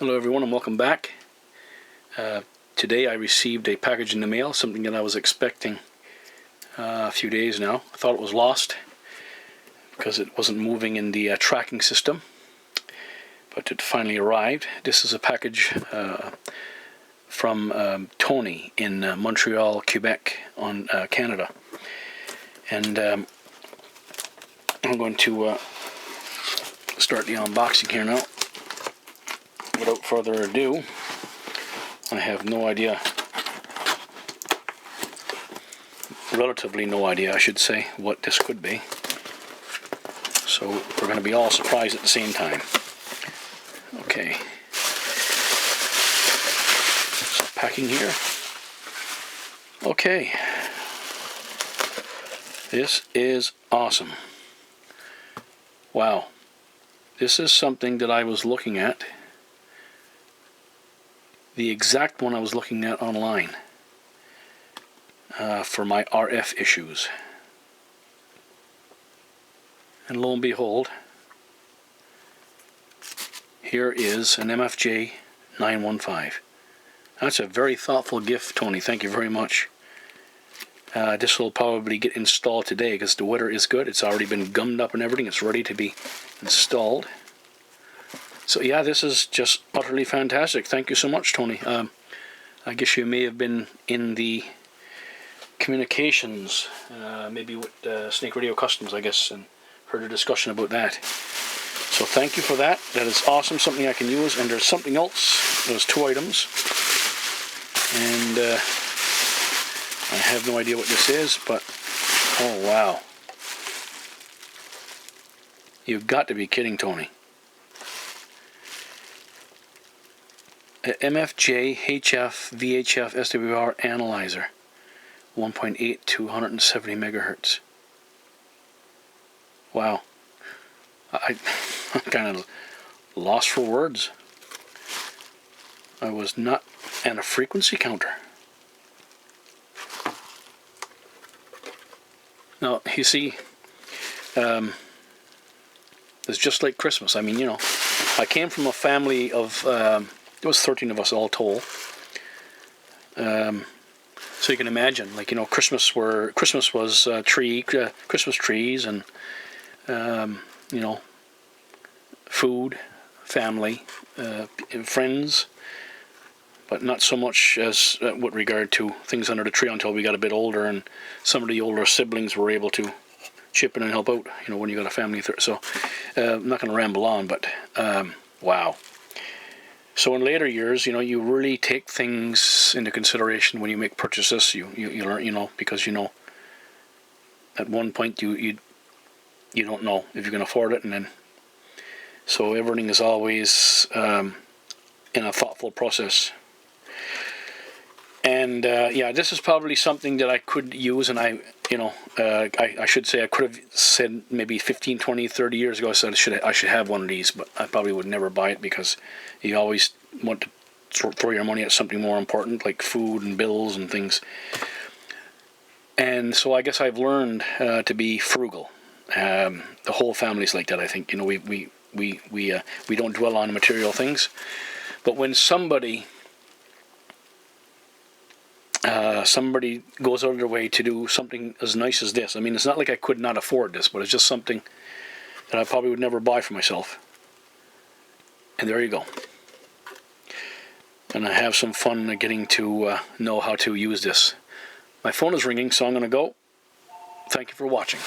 Hello everyone and welcome back. Today I received a package in the mail, something that I was expecting a few days now. I thought it was lost because it wasn't moving in the tracking system, but it finally arrived. This is a package from Tony in Montreal, Quebec, on Canada. And I'm going to start the unboxing here now. Without further ado, I have no idea, relatively no idea I should say, what this could be. So we're going to be all surprised at the same time. Okay. So packing here. Okay. This is awesome. Wow. This is something that I was looking at. The exact one I was looking at online for my RF issues. And lo and behold, here is an MFJ 915. That's a very thoughtful gift, Tony. Thank you very much. This will probably get installed today because the weather is good. It's already been gummed up and everything. It's ready to be installed. So yeah, this is just utterly fantastic. Thank you so much, Tony. I guess you may have been in the communications, maybe with Snake Radio Customs, I guess, and heard a discussion about that. So thank you for that. That is awesome, something I can use. And there's something else. There's 2 items. And I have no idea what this is, but oh wow. You've got to be kidding, Tony. MFJ HF VHF SWR analyzer, 1.8 to 170 megahertz. Wow, I'm kind of lost for words. I was not, and a frequency counter. Now you see, it's just like Christmas. I mean, you know, I came from a family of there was 13 of us all told. So you can imagine, like, you know, Christmas was Christmas trees and you know, food, family, friends, but not so much as with regard to things under the tree until we got a bit older, and some of the older siblings were able to chip in and help out. You know, when you got a family. So I'm not going to ramble on, but wow. So in later years, you know, you really take things into consideration when you make purchases. You learn, you know, because, you know, at one point you don't know if you can afford it, and then so everything is always in a thoughtful process. And yeah, this is probably something that I could use, and I should say I could have said maybe 15, 20, 30 years ago I said I should have one of these, but I probably would never buy it because you always want to throw your money at something more important like food and bills and things. And so I guess I've learned to be frugal. The whole family's like that, I think. You know, we don't dwell on material things, but when somebody goes out of their way to do something as nice as this. I mean, it's not like I could not afford this, but it's just something that I probably would never buy for myself. And there you go. And I have some fun getting to know how to use this. My phone is ringing, so I'm going to go. Thank you for watching.